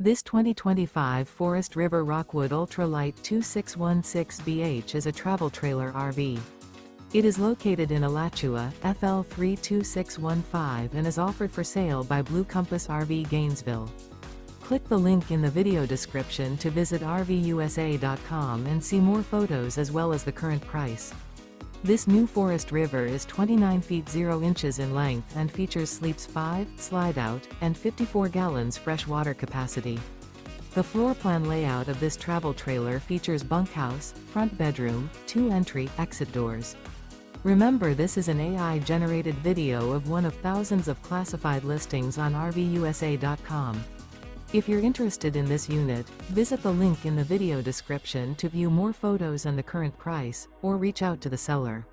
This 2025 Forest River Rockwood Ultralight 2616BH is a travel trailer RV. It is located in Alachua, FL 32615 and is offered for sale by Blue Compass RV Gainesville. Click the link in the video description to visit RVUSA.com and see more photos as well as the current price. This new Forest River is 29 feet 0 inches in length and features sleeps 5, Slideout, and 54 gallons fresh water capacity. The floor plan layout of this travel trailer features bunkhouse, front bedroom, 2 entry/exit doors. Remember, this is an AI-generated video of one of thousands of classified listings on RVUSA.com. If you're interested in this unit, visit the link in the video description to view more photos and the current price, or reach out to the seller.